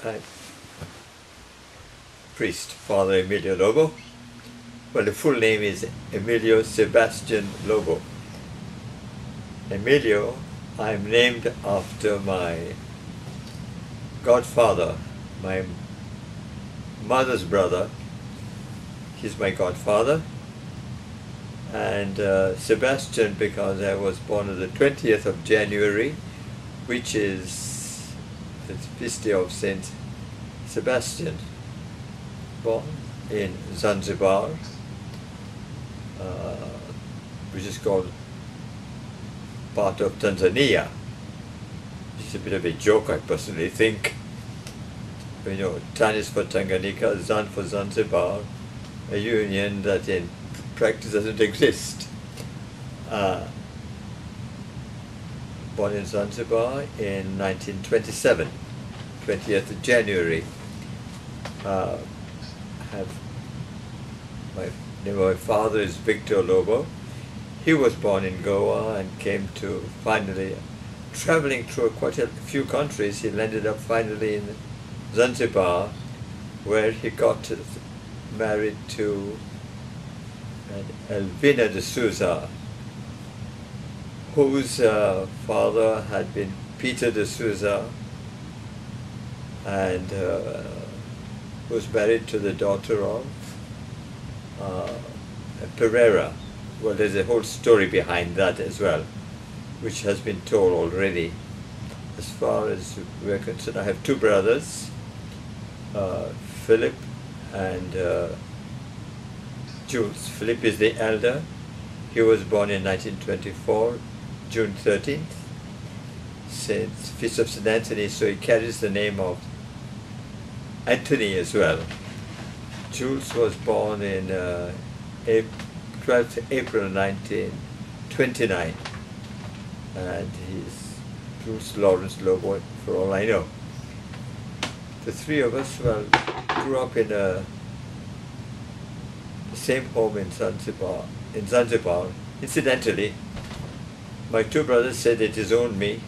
I'm priest, Father Emilio Lobo. Well, the full name is Emilio Sebastian Lobo. Emilio, I'm named after my godfather, my mother's brother. He's my godfather. And Sebastian, because I was born on the 20th of January, which is the feast day of Saint Sebastian, born in Zanzibar, which is called part of Tanzania. It's a bit of a joke, I personally think. You know, Tan is for Tanganyika, Zan for Zanzibar, a union that in practice doesn't exist. Born in Zanzibar in 1927, 20th of January. My father is Victor Lobo. He was born in Goa and came to finally, traveling through quite a few countries, he landed up finally in Zanzibar, where he got married to Elvina de Souza, whose father had been Peter de Souza, and was married to the daughter of Pereira. Well, there's a whole story behind that as well, which has been told already. As far as we're concerned, I have two brothers, Philip and Jules. Philip is the elder. He was born in 1924, June 13th, Feast of St. Anthony, so he carries the name of Anthony as well. Jules was born in 12th April 1929, and he's Jules Lawrence Lobo, for all I know. The three of us, well, grew up in the same home in Zanzibar. Incidentally, my two brothers said they disowned me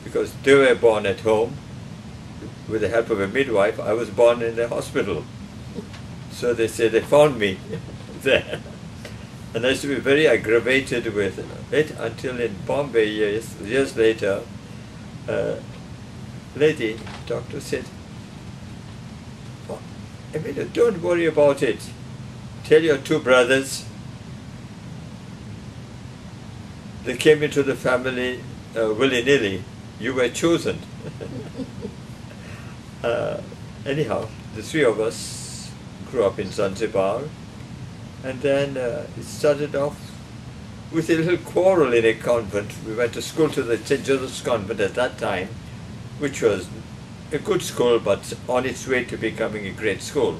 because they were born at home with the help of a midwife. I was born in the hospital. So they say they found me there. And I used to be very aggravated with it until in Bombay years later, lady, doctor said, oh, Emilio, don't worry about it. Tell your two brothers they came into the family willy-nilly. You were chosen. Anyhow, the three of us grew up in Zanzibar, and then it started off with a little quarrel in a convent. We went to school to the St. Joseph's Convent at that time, which was a good school, but on its way to becoming a great school.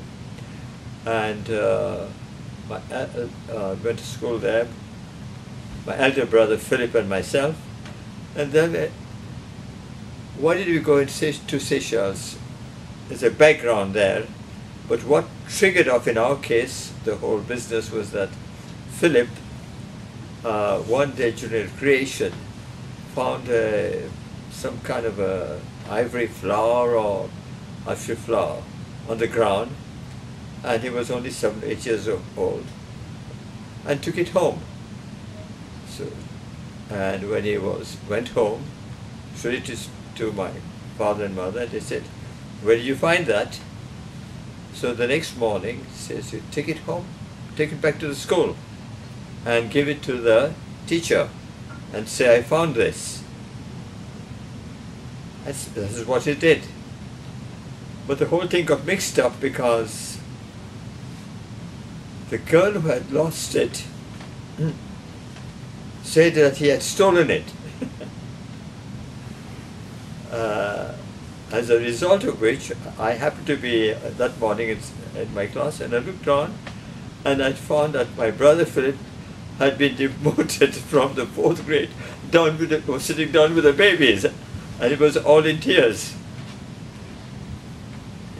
And went to school there, my elder brother Philip and myself. And then, why did we go to Seychelles? There's a background there, but what triggered off in our case the whole business was that Philip, one day during recreation, found some kind of a ivory flower or ivory flower on the ground, and he was only 7 or 8 years old, and took it home. So, and when he went home, showed it to my father and mother, and they said, "Where did you find that?" So the next morning, he says, "You take it home, take it back to the school, and give it to the teacher, and say I found this." This is what he did. But the whole thing got mixed up because the girl who had lost it said that he had stolen it. As a result of which, I happened to be that morning in my class, and I looked on, and I found that my brother Philip had been demoted from the 4th grade down was sitting down with the babies, and he was all in tears.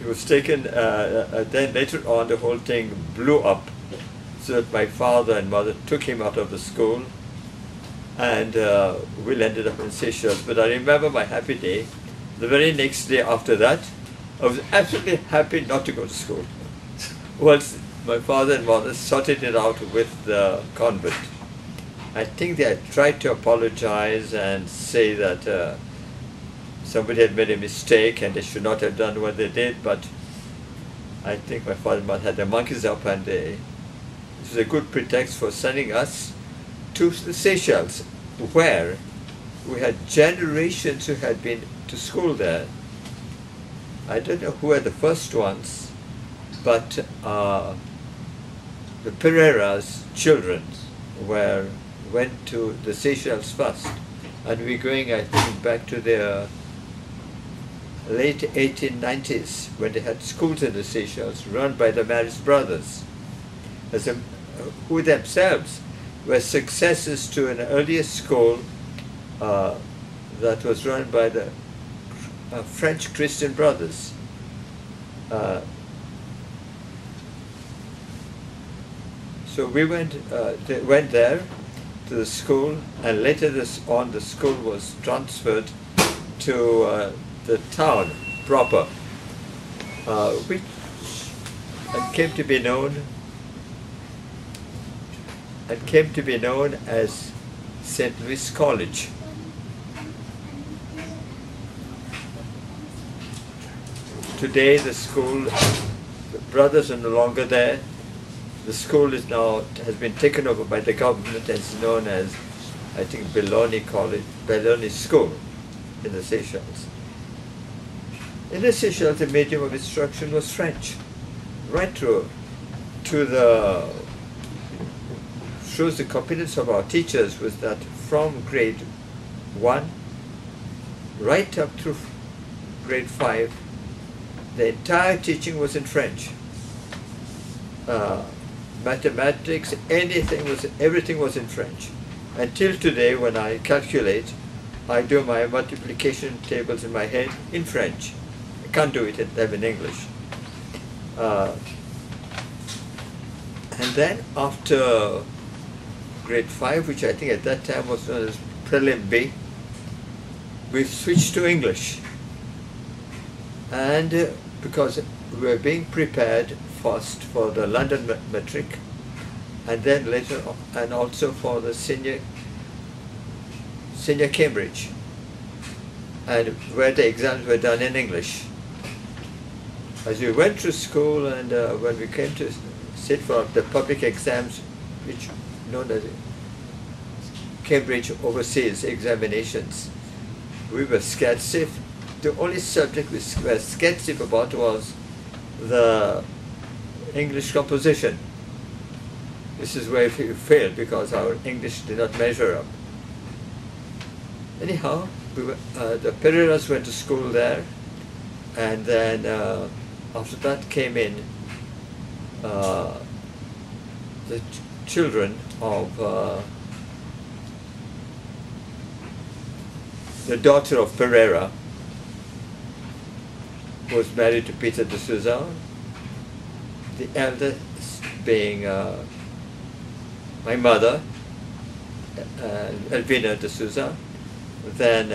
He was taken, then later on the whole thing blew up, so that my father and mother took him out of the school, and we ended up in Seychelles. But I remember my happy day The very next day after that, I was absolutely happy not to go to school. Once my father and mother sorted it out with the convent. I think they had tried to apologize and say that somebody had made a mistake and they should not have done what they did, but I think my father and mother had their monkeys up, and this was a good pretext for sending us to the Seychelles, where we had generations who had been to school there. I don't know who were the first ones, but the Pereira's children went to the Seychelles first, and we're going, I think, back to their late 1890s, when they had schools in the Seychelles run by the Parish brothers, who themselves were successors to an earlier school that was run by the French Christian brothers. So we they went there to the school, and later the school was transferred to the town proper, which came to be known as St. Louis College. Today the school, the brothers are no longer there. The school has been taken over by the government and is known as, I think, Belloni College, Belloni School in the Seychelles. In the Seychelles, the medium of instruction was French, right through to shows the competence of our teachers was that from grade 1 right up through grade 5, the entire teaching was in French. Mathematics, everything was in French. Until today, when I calculate, I do my multiplication tables in my head in French. I can't do it in English. And then after grade 5, which I think at that time was known as Prelim B, we switched to English. And because we were being prepared first for the London Metric, and then later, and also for the senior Cambridge, and where the exams were done in English. As we went through school, and when we came to sit for the public exams, which known as Cambridge Overseas Examinations, we were scared stiff. The only subject we were scared stiff about was the English composition. This is where we failed because our English did not measure up. Anyhow, the Pereiras went to school there, and then after that came in the children of the daughter of Pereira, who was married to Peter de Souza, the eldest being my mother, Elvina de Souza, then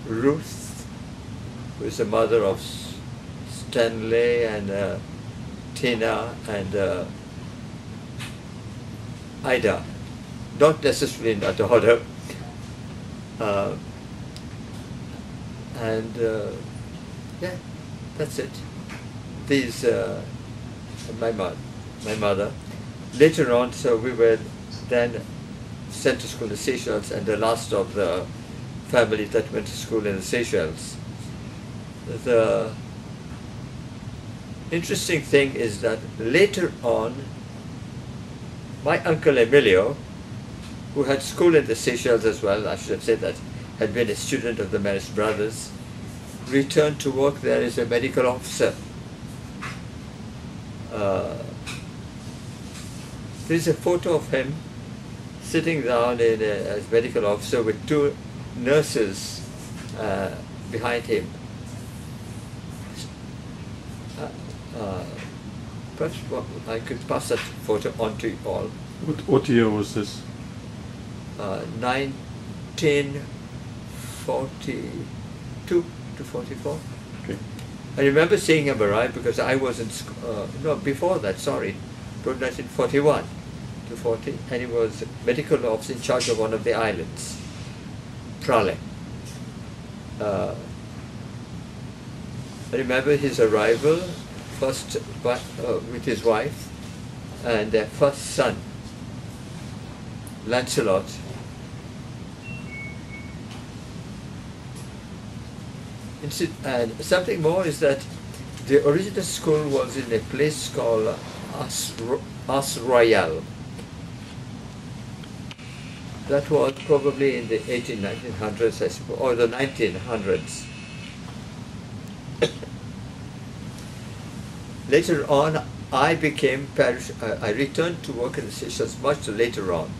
Ruth, who is the mother of Stanley and Tina and Ida, not necessarily in that order, yeah, that's it. These, my mother. Later on, so we were then sent to school in the Seychelles, and the last of the family that went to school in the Seychelles. The interesting thing is that later on, my uncle Emilio, who had school in the Seychelles as well, I should have said that, had been a student of the Parish brothers, returned to work there as a medical officer. There's a photo of him sitting down as medical officer with two nurses behind him. Perhaps I could pass that photo on to you all. What year was this? 1942, to 44. Okay. I remember seeing him arrive because I was in no, before that, sorry, from 1941 to 40, and he was medical officer in charge of one of the islands, Prale. I remember his arrival first with his wife and their first son, Lancelot. And something more is that the original school was in a place called As Royal. That was probably in the 1900s, I suppose, or the 1900s. Later on, I became parish. I returned to work in the Seychelles much later on,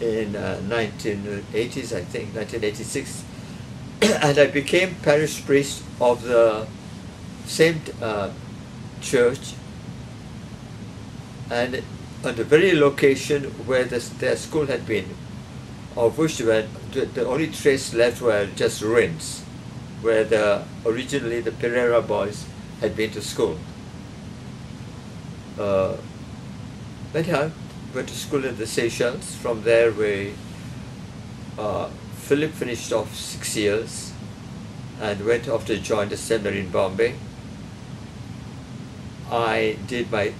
in 1980s, I think, 1986. And I became parish priest of the same church, and on the very location where their school had been, of which the only trace left were just ruins, where originally the Pereira boys had been to school. Anyhow, went to school in the Seychelles. From there, Philip finished off 6 years and went off to join the seminary in Bombay. I did my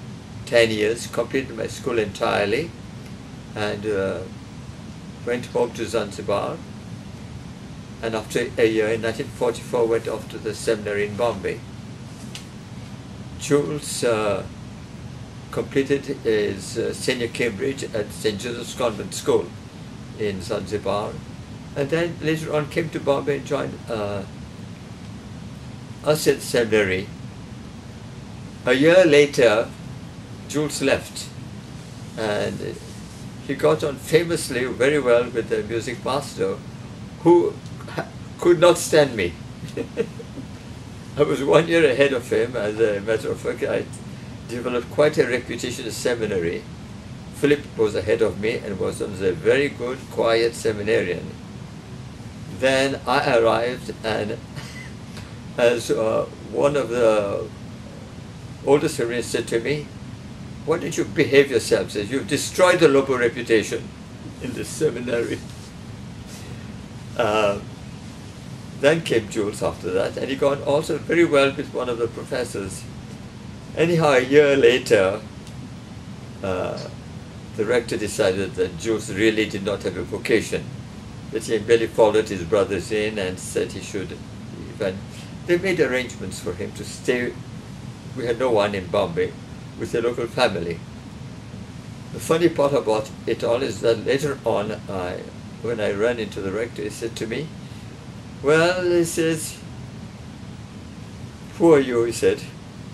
10 years, completed my school entirely, and went home to Zanzibar. And after a year, in 1944, went off to the seminary in Bombay. Jules completed his senior Cambridge at St. Joseph's Convent School in Zanzibar, and then later on came to Bombay and joined us at Seminary. A year later, Jules left, and he got on famously very well with the music master, who could not stand me. I was 1 year ahead of him. As a matter of fact, I developed quite a reputation in seminary. Philip was ahead of me and was a very good, quiet seminarian. Then I arrived, and as one of the older seminarians said to me, "Why don't you behave yourself? Says, you've destroyed the Lobo reputation in the seminary." Then came Jules after that, and he got also very well with one of the professors. Anyhow, a year later, the rector decided that Jules really did not have a vocation, that he merely followed his brothers in and said he should leave. And they made arrangements for him to stay. We had no one in Bombay, with a local family. The funny part about it all is that later on, when I ran into the rector, he said to me, "Well," he says, "who are you?" he said.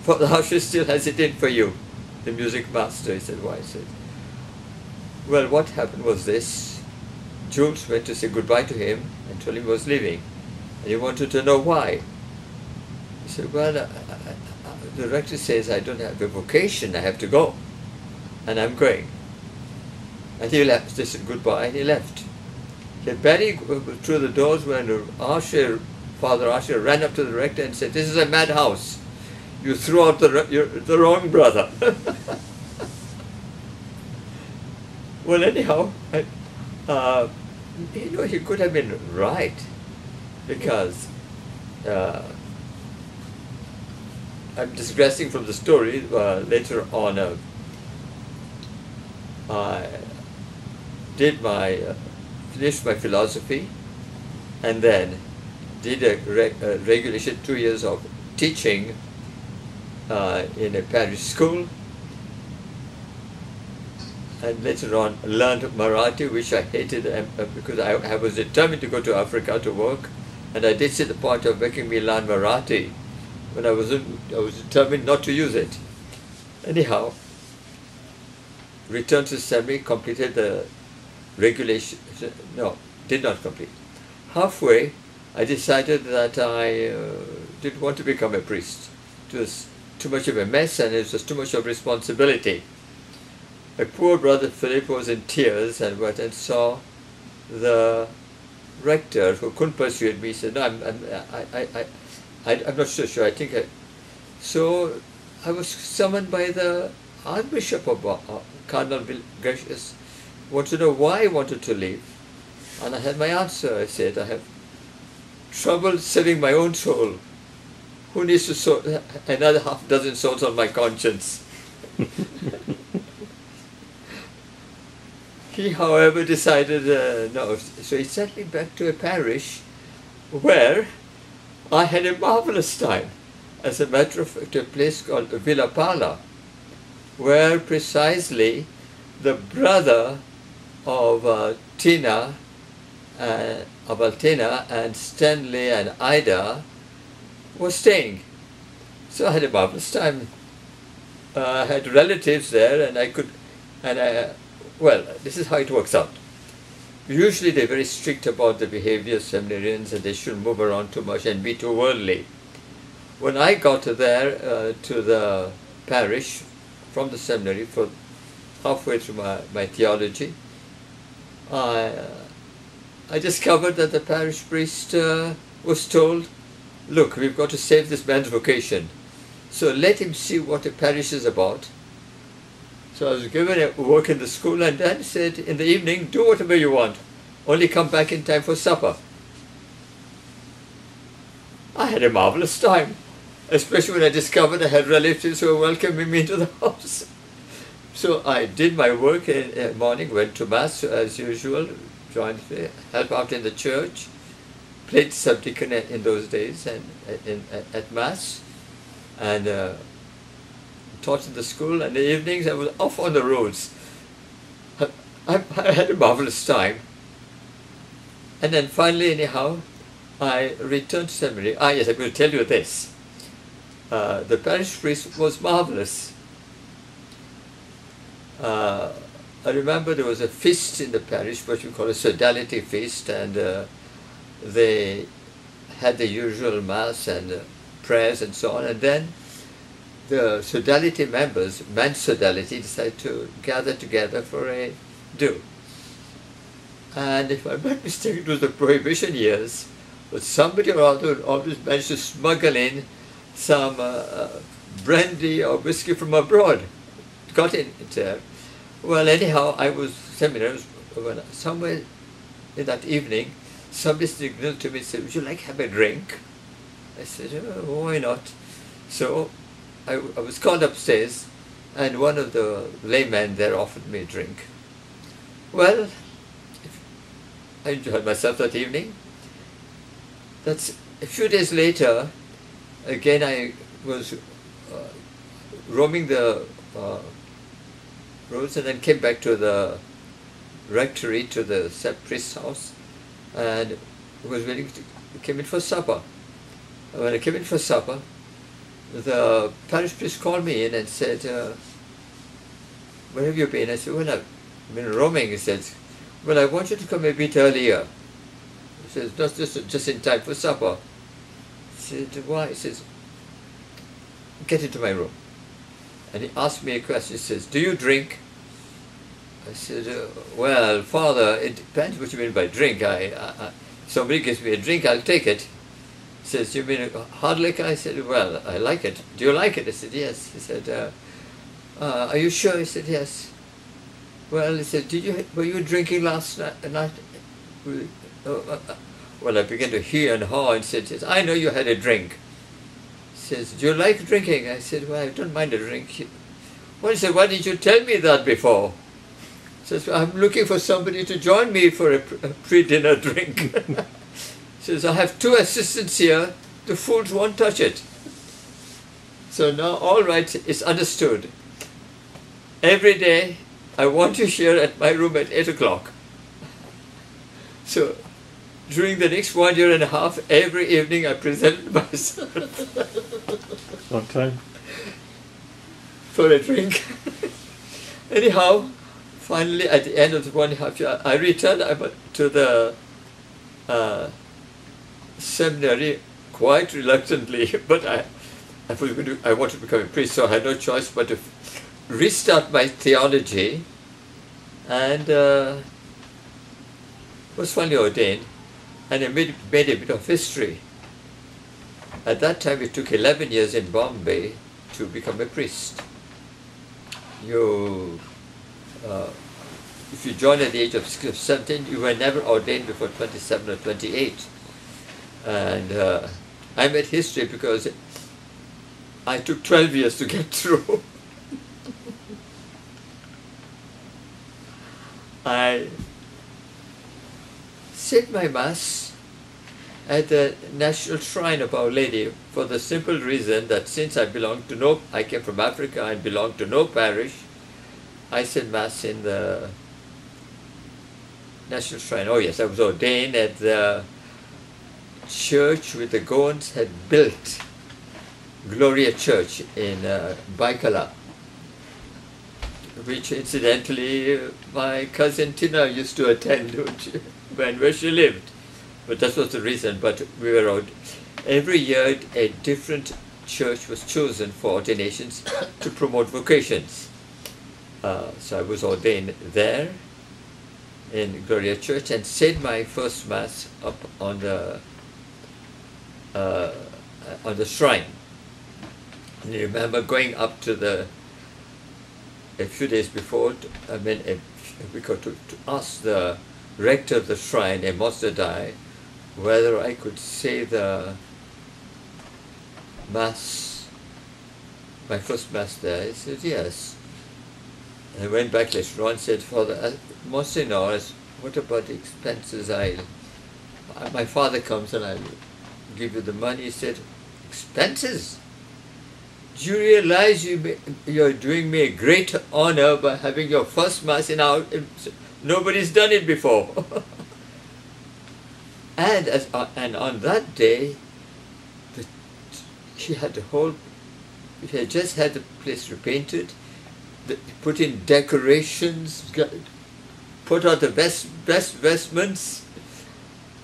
"Father Usher still has it in for you." The music master. He said, "Why?" I said, "Well, what happened was this. Jules went to say goodbye to him and told him he was leaving. And he wanted to know why. He said, "Well, the rector says I don't have a vocation, I have to go. And I'm going." And he left. They said goodbye, and he left. He had barely through the doors when Father Usher ran up to the rector and said, "This is a madhouse. You threw out the wrong brother." Well, anyhow, he could have been right, because I'm digressing from the story. Later on, I did finished my philosophy, and then did a regulation 2 years of teaching in a parish school, and later on learned Marathi, which I hated because I was determined to go to Africa to work, and I did see the point of making me learn Marathi when I was determined not to use it. Anyhow, returned to seminary, completed the regulation. No, did not complete. Halfway, I decided that I didn't want to become a priest. It was too much of a mess, and it was too much of responsibility. My poor brother Philip was in tears and went and saw the rector, who couldn't persuade me, said, no, I'm not so sure. I think so I was summoned by the Archbishop of Cardinal Gracious, wanted to know why I wanted to leave. And I had my answer. I said, I have trouble saving my own soul. Who needs to sow another half dozen souls on my conscience? He, however, decided no. So he sent me back to a parish where I had a marvelous time. As a matter of fact, a place called Villa Pala, where precisely the brother of Altina and Stanley and Ida was staying. So I had a marvelous time. I had relatives there, well, this is how it works out. Usually they're very strict about the behavior of seminarians, and they shouldn't move around too much and be too worldly. When I got there to the parish from the seminary, for halfway through my theology, I discovered that the parish priest was told, look, we've got to save this man's vocation, so let him see what a parish is about. So I was given a work in the school, and then said, in the evening, do whatever you want, only come back in time for supper. I had a marvelous time, especially when I discovered I had relatives who were welcoming me into the house. So I did my work in the morning, went to Mass as usual, joined, helped out in the church, played subdeacon in those days and at Mass, and taught in the school, and in the evenings I was off on the roads. I had a marvelous time. And then finally, anyhow, I returned to seminary. Yes, I'm going to tell you this. The parish priest was marvelous. I remember there was a feast in the parish, what we call a sodality feast, and they had the usual Mass and prayers and so on, and then the sodality members, men's sodality, decided to gather together for a do. And if I'm not mistaken, it was the Prohibition years, but somebody or other always managed to smuggle in some brandy or whiskey from abroad. Got in there. Well, anyhow, I was seminary, somewhere in that evening, somebody signaled to me and said, would you like to have a drink? I said, oh, why not? So I was called upstairs, and one of the laymen there offered me a drink. Well, I enjoyed myself that evening. That's a few days later. Again, I was roaming the roads, and then came back to the rectory, to the priest's house, and was waiting to came in for supper. And when I came in for supper, the parish priest called me in and said, where have you been? I said, well, I've been roaming. He said, well, I want you to come a bit earlier. He says, not just in time for supper. I said, why? He says, get into my room. And he asked me a question. He says, do you drink? I said, well, Father, it depends what you mean by drink. Somebody gives me a drink, I'll take it. He says, you mean a hard liquor? I said, well, I like it. Do you like it? I said, yes. He said, are you sure? I said, yes. Well, he said, were you drinking last night? Well, I began to hear and haw and said, yes, I know you had a drink. He says, do you like drinking? I said, well, I don't mind a drink. Well, he said, why didn't you tell me that before? He says, well, I'm looking for somebody to join me for a pre-dinner drink. He says, I have 2 assistants here, the fools won't touch it. So now, all right, it's understood. Every day, I want you here at my room at 8 o'clock. So, during the next 1.5 years, every evening I presented myself. On time. For a drink. Anyhow, finally, at the end of the 1.5 years, I returned to the seminary quite reluctantly, but I wanted to become a priest, so I had no choice but to restart my theology, and was finally ordained. and I made a bit of history. At that time, it took 11 years in Bombay to become a priest. If you joined at the age of 17, you were never ordained before 27 or 28. And I made history because I took 12 years to get through. I said my Mass at the National Shrine of Our Lady for the simple reason that since I came from Africa and belonged to no parish, I said Mass in the National Shrine. Oh yes, I was ordained at the church which the Goans had built, Gloria Church in Baikala, which incidentally my cousin Tina used to attend where she lived. But that was the reason. But we were out. Every year a different church was chosen for ordinations to promote vocations. So I was ordained there in Gloria Church and said my first Mass up on the shrine. And I remember going up to a few days before, to ask the rector of the shrine, a Mosdadai, whether I could say the Mass, my first Mass there. He said yes. And I went back later on and said, Father, Monsignor, what about the expenses? My father comes and I'll give you the money. He said, expenses? Do you realize you're doing me a great honor by having your first Mass in our... Nobody's done it before. And on that day, she had just had the place repainted, put in decorations, put out the best vestments,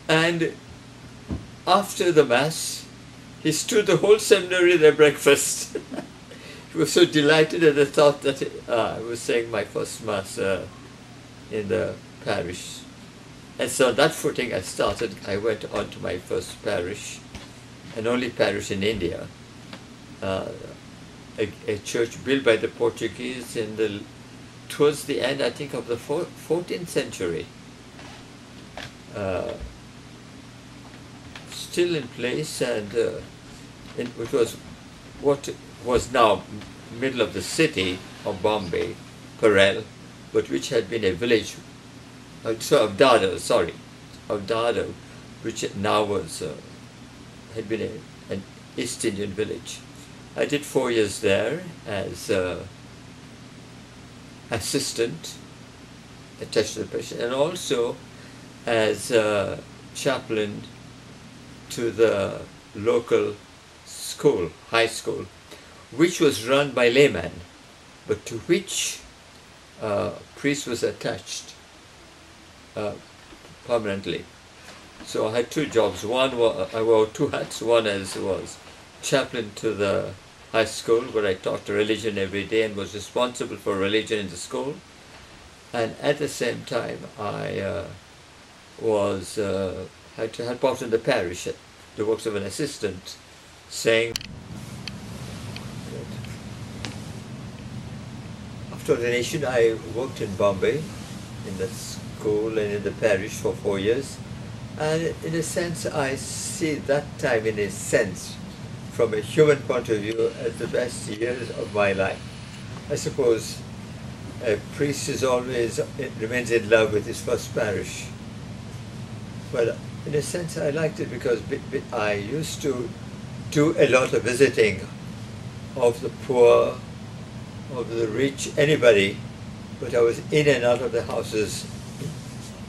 and after the Mass, he stood the whole seminary their breakfast. He was so delighted at the thought that I was saying my first Mass in the parish. And so on that footing I went on to my first parish, and only parish in India, a church built by the Portuguese towards the end, I think, of the 14th century. Still in place, and it was what was now middle of the city of Bombay, Parish, but which had been a village, of Dado, which now had been an East Indian village. I did 4 years there as assistant attached to the parish, and also as chaplain to the local school, high school, which was run by laymen, but to which priest was attached permanently. So I had 2 jobs. One I wore 2 hats. One was chaplain to the high school, where I taught religion every day and was responsible for religion in the school. And at the same time, I had to help out in the parish, the works of an assistant, saying. After ordination, I worked in Bombay, in the school and in the parish for 4 years. And in a sense, I see that time, in a sense, from a human point of view, as the best years of my life. I suppose a priest remains in love with his first parish. But in a sense, I liked it because I used to do a lot of visiting of the poor, of the rich, anybody, but I was in and out of the houses.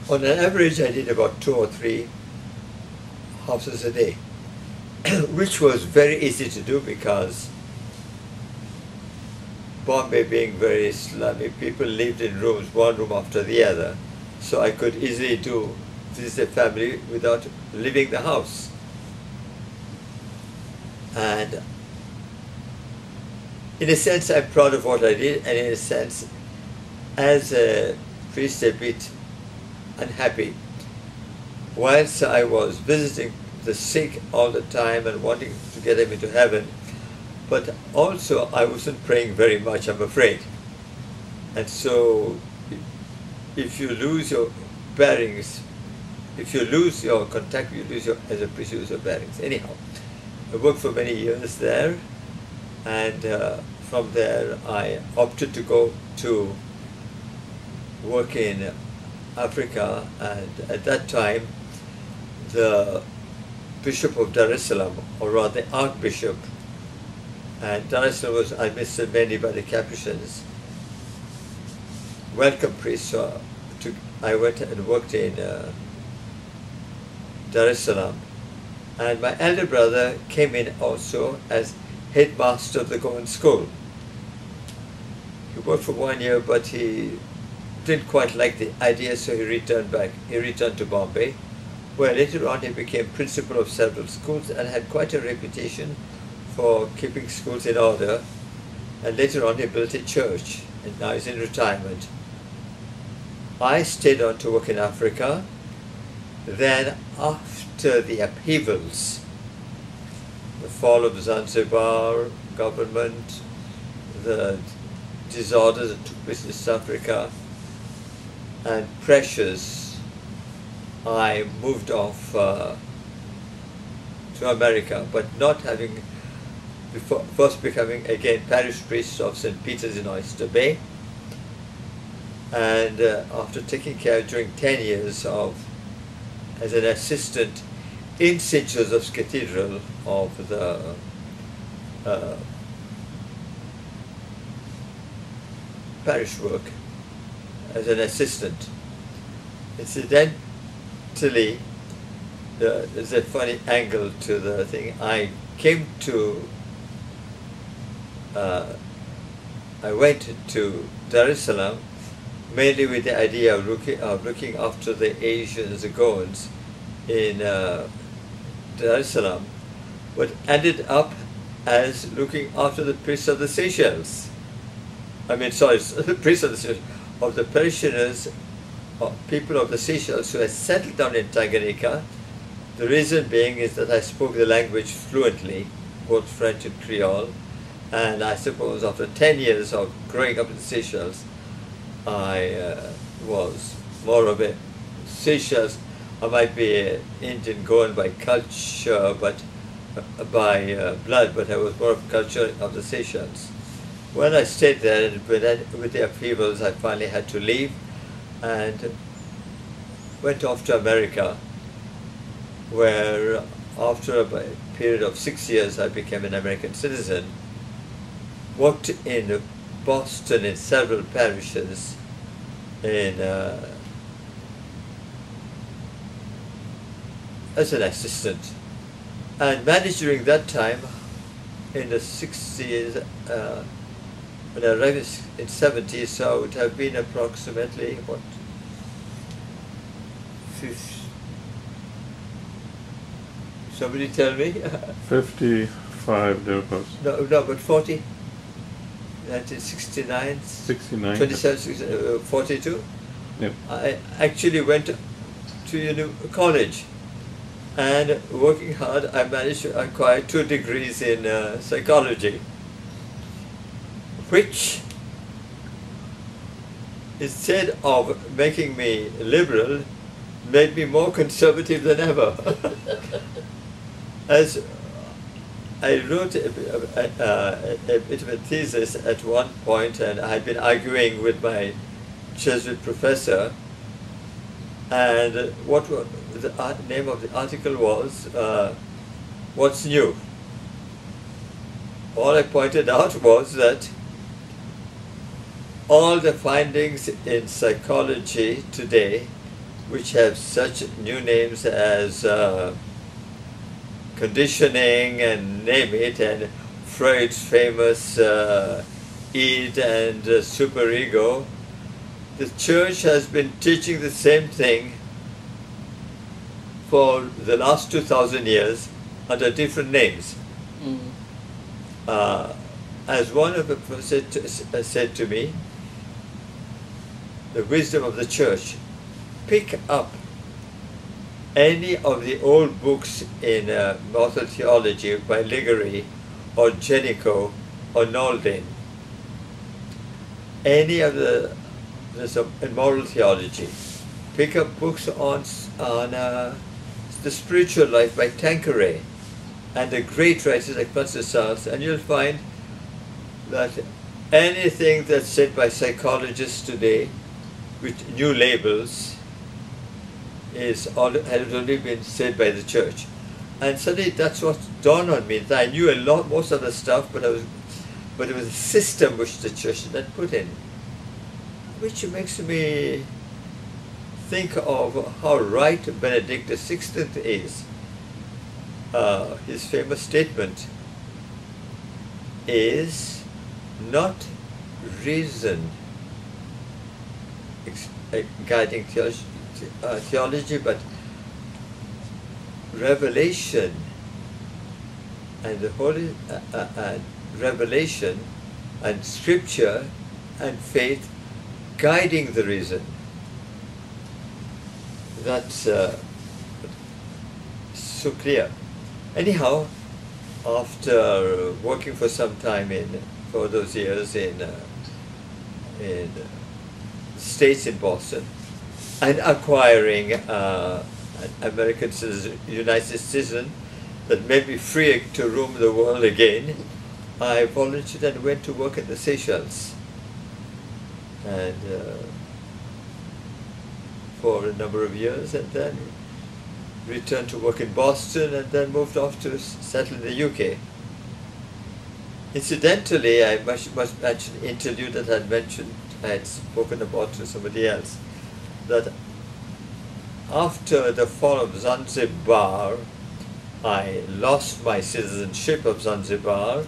On an average, I did about 2 or 3 houses a day, which was very easy to do because Bombay being very slummy, people lived in rooms, one room after the other, so I could easily visit a family without leaving the house. And in a sense, I'm proud of what I did, and in a sense, as a priest, a bit unhappy whilst I was visiting the sick all the time and wanting to get them into heaven, but also I wasn't praying very much, I'm afraid. And so if you lose your bearings, if you lose your contact, you lose your, as a priest, you lose your bearings. Anyhow, I worked for many years there, and from there I opted to go to work in Africa, and at that time the Bishop of Dar es Salaam, or rather the Archbishop, and Dar es Salaam was administered mainly by the Capuchins, welcome priests, so I went and worked in Dar es Salaam, and my elder brother came in also as headmaster of the Goan school. He worked for 1 year, but he didn't quite like the idea, so he returned back. He returned to Bombay, where later on he became principal of several schools and had quite a reputation for keeping schools in order. And later on he built a church, and now he's in retirement. I stayed on to work in Africa. Then after the upheavals, the fall of the Zanzibar government, the disorders that took place in East Africa, and pressures, I moved off to America, but not having, first becoming again parish priest of St. Peter's in Oyster Bay, and after taking care during 10 years as an assistant in St. Joseph's Cathedral of the parish work, as an assistant. Incidentally, there's a funny angle to the thing. I came to, I went to Dar es Salaam mainly with the idea of looking after the Asians, the Goans in Dar es Salaam, but ended up as looking after the priests of the Seychelles. I mean, sorry, the priests of the Seychelles, of the parishioners, people of the Seychelles who had settled down in Tanganyika. The reason being is that I spoke the language fluently, both French and Creole, and I suppose after 10 years of growing up in the Seychelles, I was more of a Seychelles. I might be an Indian Goan by culture, but by blood, but I was more of culture of the Seychelles. When I stayed there, and with the upheavals, I finally had to leave and went off to America, where after a period of 6 years, I became an American citizen, worked in Boston in several parishes as an assistant, and managed during that time in the 60s, when I arrived in 70s, so it would have been approximately, what, 50, somebody tell me? 55 thereabouts. No, but 40? 1969? 69. 27, 42? Yep. I actually went to college, and working hard, I managed to acquire 2 degrees in psychology, which, instead of making me liberal, made me more conservative than ever. As I wrote a bit of a thesis at one point, and I had been arguing with my Jesuit professor, and what the name of the article was, What's New? All I pointed out was that all the findings in psychology today, which have such new names as conditioning and name it, and Freud's famous id and superego, the church has been teaching the same thing for the last 2,000 years under different names. As one of the professors said to me, the wisdom of the church, pick up any of the old books in moral theology by Liggery or Jenico or Naldin, any of in moral theology, pick up books on the spiritual life by Tanqueray and the great writers like Francis Sales, and you'll find that anything that's said by psychologists today with new labels has only been said by the church. And suddenly that's what dawned on me, that I knew most of the stuff, but it was a system which the church had put in, which makes me think of how right Benedict XVI is. His famous statement is not reason guiding theology, but revelation, and the holy revelation and scripture and faith guiding the reason. That's so clear. Anyhow, after working for some time for those years in States in Boston, and acquiring an American citizen, United citizen that made me free to roam the world again, I volunteered and went to work in the Seychelles. And for a number of years, and then returned to work in Boston, and then moved off to settle in the UK. Incidentally, I must mention an interview that I had spoken about to somebody else, that after the fall of Zanzibar, I lost my citizenship of Zanzibar,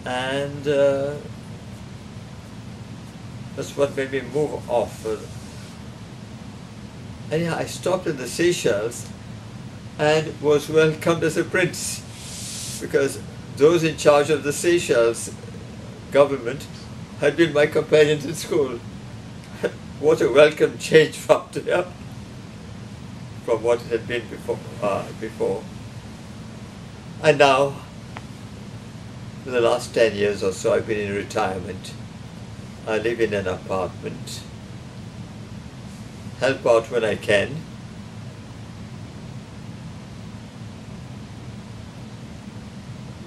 and that's what made me move off. Anyhow, I stopped in the Seychelles and was welcomed as a prince, because those in charge of the Seychelles government had been my companions in school. What a welcome change from what it had been before. And now, for the last 10 years or so, I've been in retirement. I live in an apartment, help out when I can.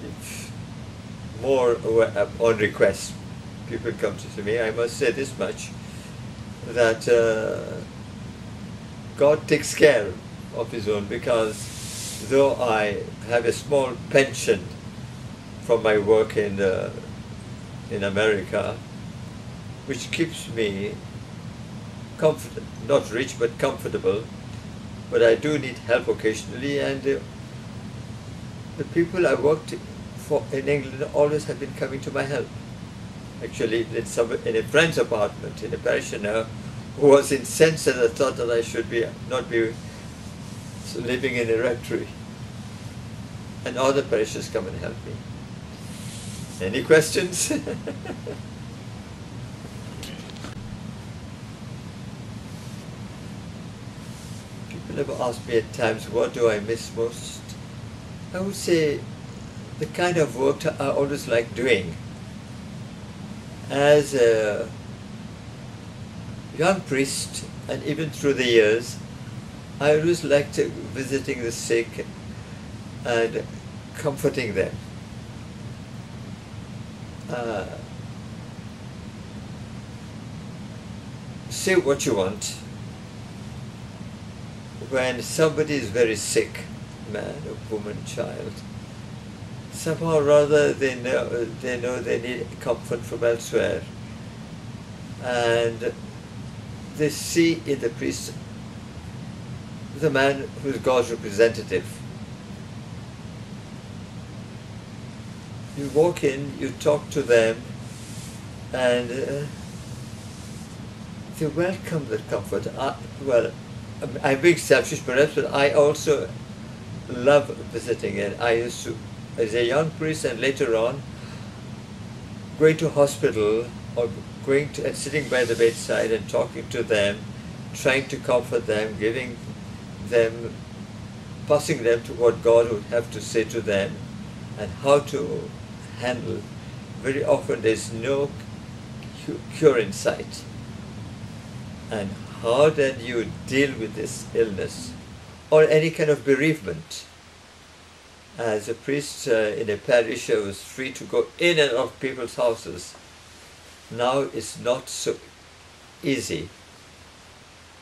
If more on request, people come to me. I must say this much, that God takes care of His own, because though I have a small pension from my work in America, which keeps me comfortable, not rich but comfortable, but I do need help occasionally, and the people I worked for in England always have been coming to my help. Actually, in a friend's apartment, in a parishioner who was incensed at the thought that I should not be living in a rectory. And other parishes come and help me. Any questions? People have asked me at times, what do I miss most? I would say the kind of work I always like doing. As a young priest, and even through the years, I always liked visiting the sick and comforting them. Say what you want. When somebody is very sick, man, or woman, child, somehow or other they know they need comfort from elsewhere, and they see in the priest the man who is God's representative. You walk in, you talk to them, and they welcome that comfort. I'm being selfish perhaps, but I also love visiting, and I used to, as a young priest and later on, going to hospital or going to and sitting by the bedside and talking to them, trying to comfort them, giving them, passing them to what God would have to say to them and how to handle. Very often there's no cure in sight. And how then you deal with this illness or any kind of bereavement. As a priest in a parish, I was free to go in and out of people's houses. Now it's not so easy,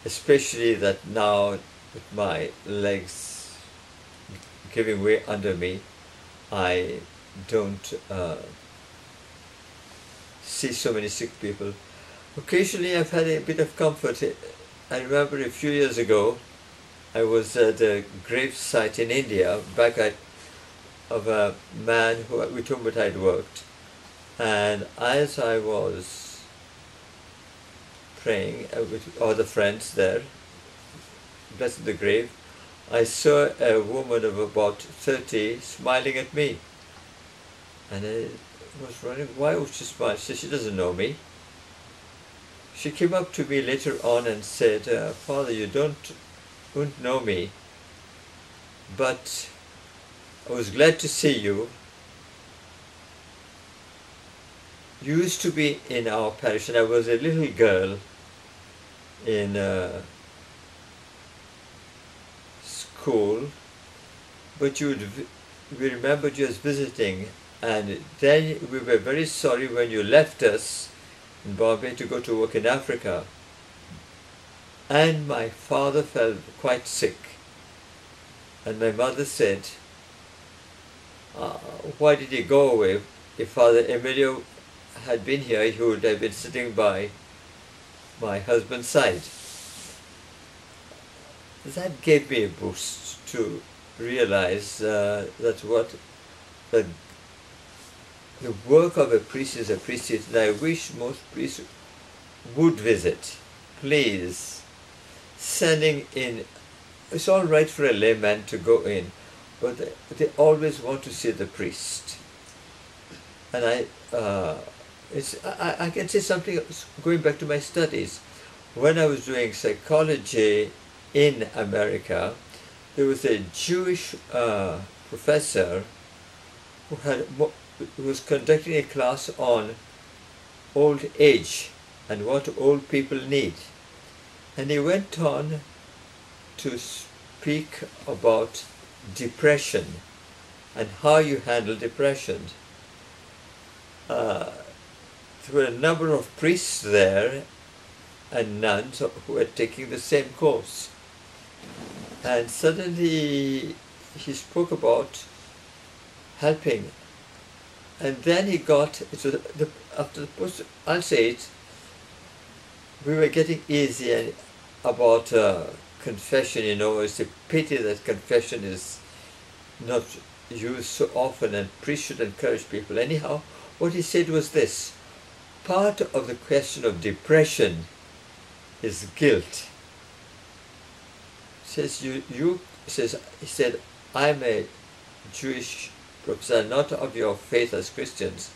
especially that now with my legs giving way under me, I don't see so many sick people. Occasionally I've had a bit of comfort. I remember a few years ago I was at a grave site in India, of a man with whom I'd worked, and as I was praying with other friends there, blessing the grave, I saw a woman of about 30 smiling at me, and I was wondering why would she smile. She said she doesn't know me. She came up to me later on and said, "Father, you don't know me, but I was glad to see you. You used to be in our parish, and I was a little girl in school, but we remembered you as visiting, and then we were very sorry when you left us in Bombay to go to work in Africa. And my father fell quite sick, and my mother said, why did he go away? If Father Emilio had been here, he would have been sitting by my husband's side." That gave me a boost to realize that the work of a priest is a priesthood, and I wish most priests would visit. Please, sending in, it's all right for a layman to go in, but they always want to see the priest. And I can say something going back to my studies. When I was doing psychology in America, there was a Jewish professor who was conducting a class on old age and what old people need. And he went on to speak about depression and how you handle depression. There were a number of priests there and nuns who were taking the same course. And suddenly he spoke about helping. And then he got, after the post, I'll say it, we were getting easy and about confession, it's a pity that confession is not used so often, and priests should encourage people. Anyhow, what he said was this: part of the question of depression is guilt. He said, I'm a Jewish professor, not of your faith as Christians,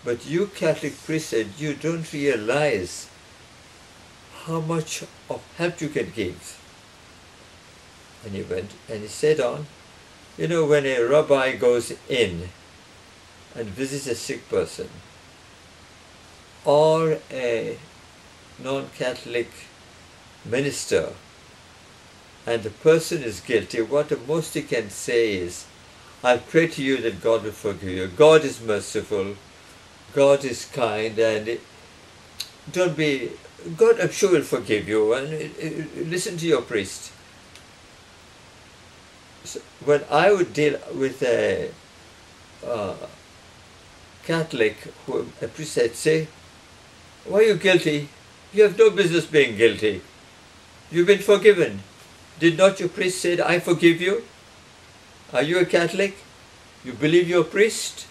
but you Catholic priests said you don't realize how much of help you can give. And he went and he said on, when a rabbi goes in and visits a sick person, or a non-Catholic minister, and the person is guilty, what the most he can say is, I pray to you that God will forgive you. God is merciful, God is kind, and God I'm sure will forgive you, and listen to your priest. So when I would deal with a Catholic, a priest said, say, why are you guilty? You have no business being guilty. You've been forgiven. Did not your priest say, I forgive you? Are you a Catholic? You believe your priest?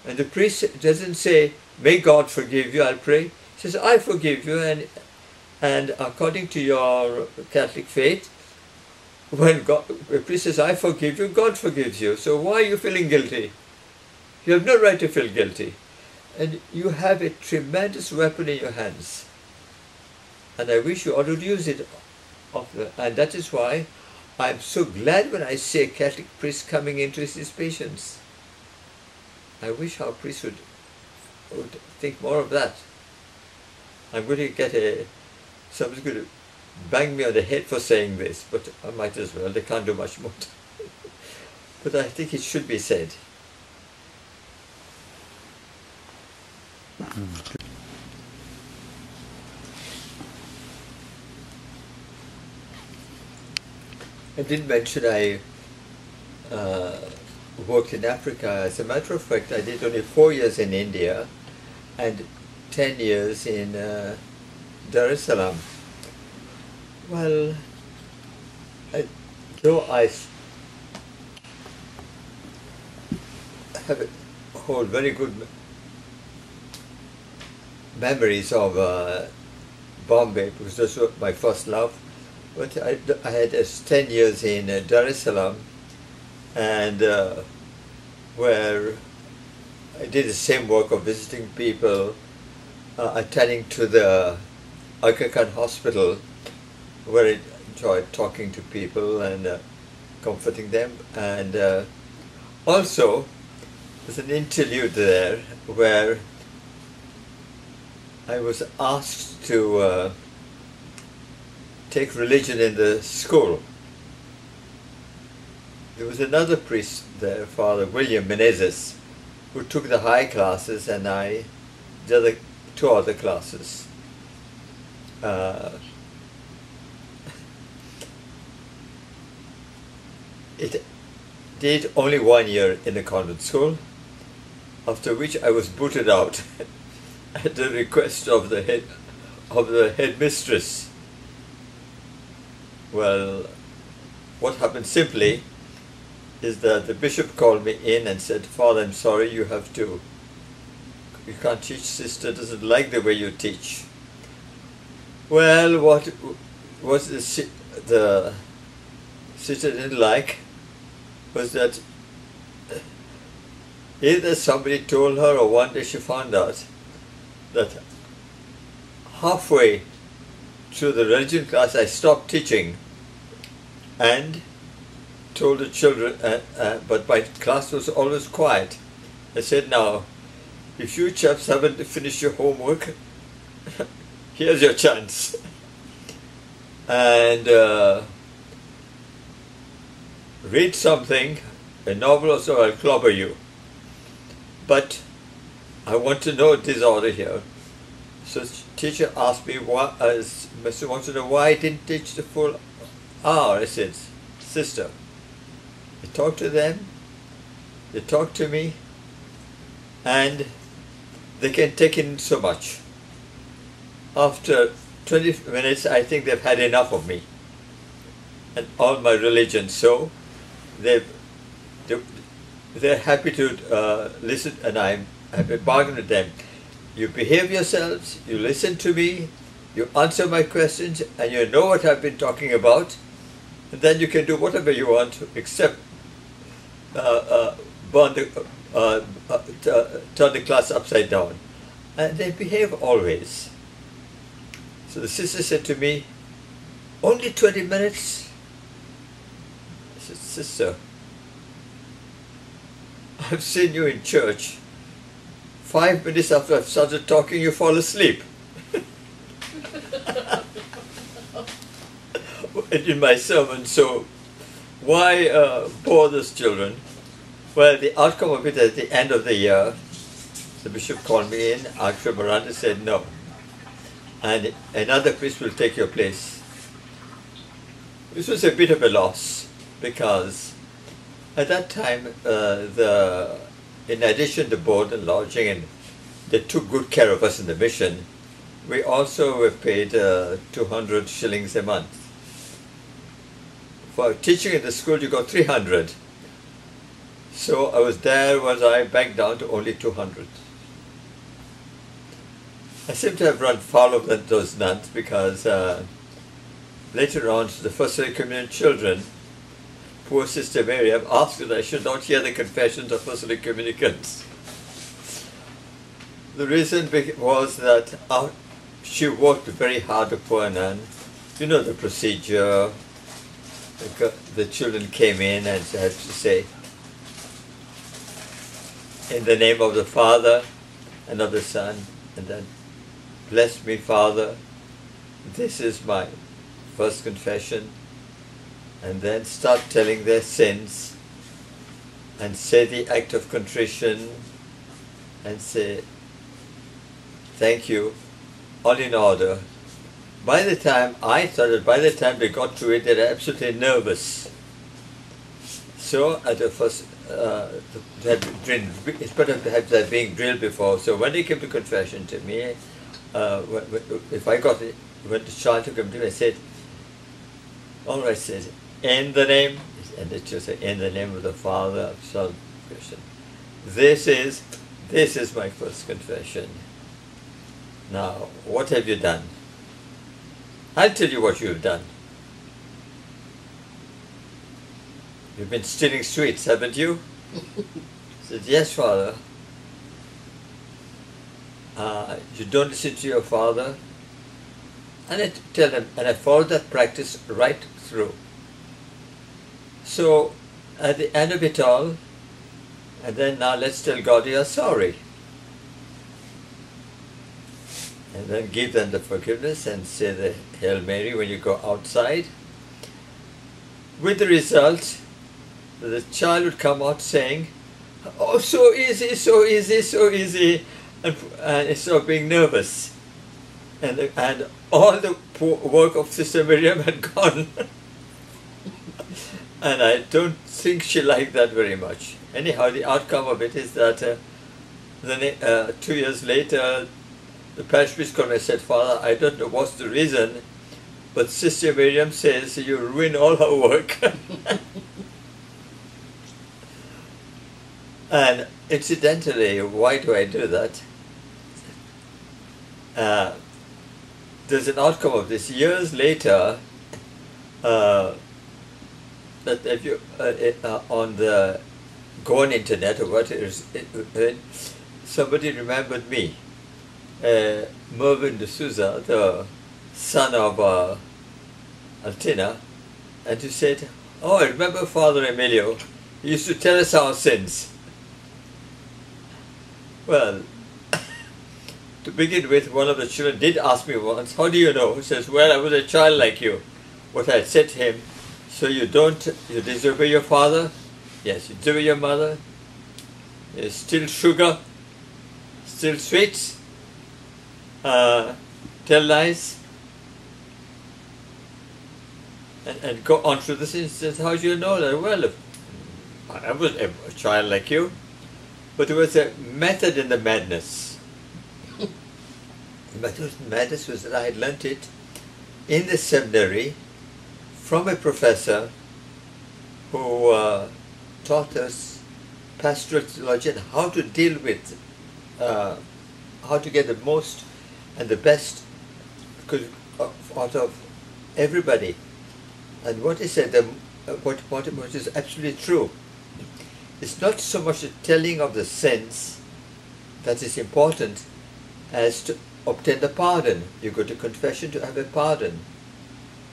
And the priest doesn't say, may God forgive you, I'll pray. He says, I forgive you, and according to your Catholic faith, when the priest says, I forgive you, God forgives you. So why are you feeling guilty? You have no right to feel guilty. And you have a tremendous weapon in your hands. And I wish you all would use it. And that is why I'm so glad when I see a Catholic priest coming into his patients. I wish our priests would think more of that. I'm going to get someone's going to bang me on the head for saying this, but I might as well. They can't do much more. But I think it should be said. I didn't mention I worked in Africa. As a matter of fact, I did only 4 years in India and 10 years in Dar es Salaam. Well, though I hold very good memories of Bombay, because this was my first love. But I had 10 years in Dar es Salaam, and where I did the same work of visiting people, attending to the Aga Khan Hospital, where I enjoyed talking to people and comforting them. And also, there's an interlude there where I was asked to take religion in the school. There was another priest there, Father William Menezes, who took the high classes, and I did the 2 other classes. It did only 1 year in the convent school, after which I was booted out at the request of the headmistress. Well, what happened simply is that the bishop called me in and said, "Father, I'm sorry, you can't teach. Sister doesn't like the way you teach." Well, what was the sister didn't like was that either somebody told her, or one day she found out that halfway through the religion class I stopped teaching and told the children, but my class was always quiet. I said, "Now, if you chaps haven't finished your homework, here's your chance." And read something, a novel or so, I'll clobber you. But I want to know disorder here. So teacher asked me, Mr. wants to know why I didn't teach the full hour. I said, "Sister, you talk to them, they talk to me, and they can take in so much. After 20 minutes, I think they've had enough of me and all my religion. So they're happy to listen, and I have a bargain with them. You behave yourselves, you listen to me, you answer my questions, and you know what I've been talking about, and then you can do whatever you want except turn the class upside down." And they behave always. So the sister said to me, "Only 20 minutes? I said, "Sister, I've seen you in church. 5 minutes after I've started talking, you fall asleep." In my sermon, so why bore those children? Well, the outcome of it at the end of the year, the bishop called me in, Archbishop Miranda said no, and another priest will take your place. This was a bit of a loss, because at that time, in addition to board and lodging, and they took good care of us in the mission, we also were paid 200 shillings a month. For teaching in the school, you got 300. So I was back down to only 200. I seem to have run foul of those nuns, because later on, to the First Holy Communion children, poor Sister Mary, I've asked that I should not hear the confessions of First Holy Communicants. The reason was that she worked very hard, the poor nun. You know the procedure. the children came in and I had to say, in the name of the Father and of the Son, and then, bless me, Father, this is my first confession, and then start telling their sins, and say the act of contrition, and say, thank you, all in order. By the time I started, by the time they got to it, they were absolutely nervous. So at the first, it's better to have that being drilled before. So when they came to confession to me, if I got it, when the child took him to me, I said, all right, said, in the name, and it just said, in the name of the Father, Son, Christian. This is my first confession. Now, what have you done? I'll tell you what you have done. You've been stealing sweets, haven't you? I said, yes, Father. You don't listen to your father. And I tell them, and I follow that practice right through. So, at the end of it all, and then now let's tell God you are sorry. And then give them the forgiveness and say the Hail Mary when you go outside. With the result, the child would come out saying, oh, so easy, so easy, so easy, and instead of being nervous. And all the work of Sister Miriam had gone. And I don't think she liked that very much. Anyhow, the outcome of it is that 2 years later, the parish priest called me and said, Father, I don't know what's the reason, but Sister Miriam says you ruin all her work. And incidentally, why do I do that? There's an outcome of this. Years later, that if you on the go on internet or what it is, somebody remembered me, Mervyn de Souza, the son of Altina, and he said, oh, I remember Father Emilio, he used to tell us our sins. Well, to begin with, one of the children did ask me once, how do you know? He says, well, I was a child like you. What I had said to him, so you disobey your father? Yes, you disobey your mother? You steal sugar? Steal sweets? Tell lies? And go on through this instance. How do you know that? Well, I was a child like you. But there was a method in the madness. The method of madness was that I had learnt it in the seminary from a professor who taught us pastoral theology and how to deal with, how to get the most and the best out of everybody. And what he said, what is absolutely true, it's not so much the telling of the sins that is important as to obtain the pardon. You go to confession to have a pardon.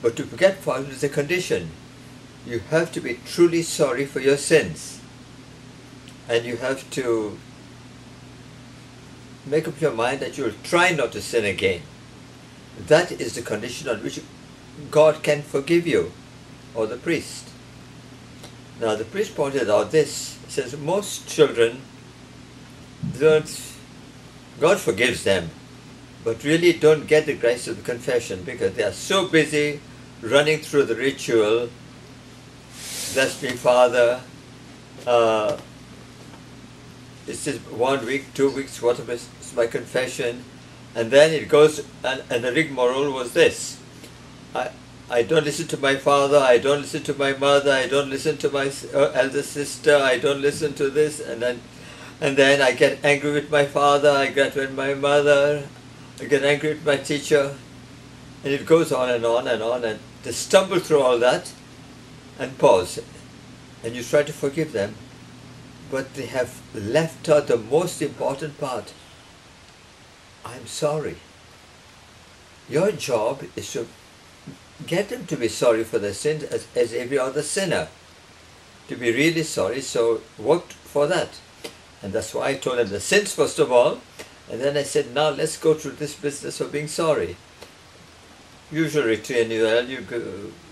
But to get pardon is a condition. You have to be truly sorry for your sins. And you have to make up your mind that you will try not to sin again. That is the condition on which God can forgive you, or the priest. Now the priest pointed out this. He says most children God forgives them, but really don't get the grace of the confession because they are so busy running through the ritual. Bless me, Father. It's just 1 week, 2 weeks, whatever is my confession. And then it goes, and the rigmarole was this. I don't listen to my father, I don't listen to my mother, I don't listen to my elder sister, I don't listen to this, and then I get angry with my father, I get with my mother, I get angry with my teacher, and it goes on and on and on, and they stumble through all that and pause, and you try to forgive them, but they have left out the most important part. I'm sorry. Your job is to get them to be sorry for their sins as every other sinner. To be really sorry, so worked for that. And that's why I told them the sins first of all, and then I said, now let's go through this business of being sorry. Usually to annual, you go,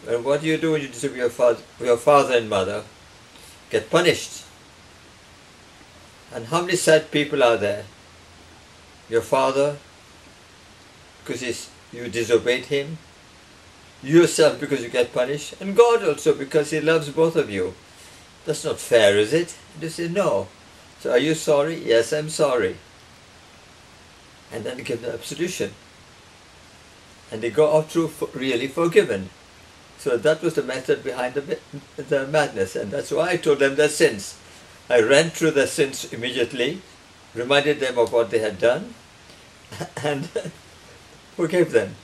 and what do you do when you disobey your father and mother? Get punished. And how many sad people are there? Your father, because you disobeyed him, yourself because you get punished, and God also because he loves both of you. That's not fair, is it? You say, no. So are you sorry? Yes, I'm sorry. And then give them absolution. And they go out through really forgiven. So that was the method behind the madness, and that's why I told them their sins. I ran through their sins immediately, reminded them of what they had done, and forgave them.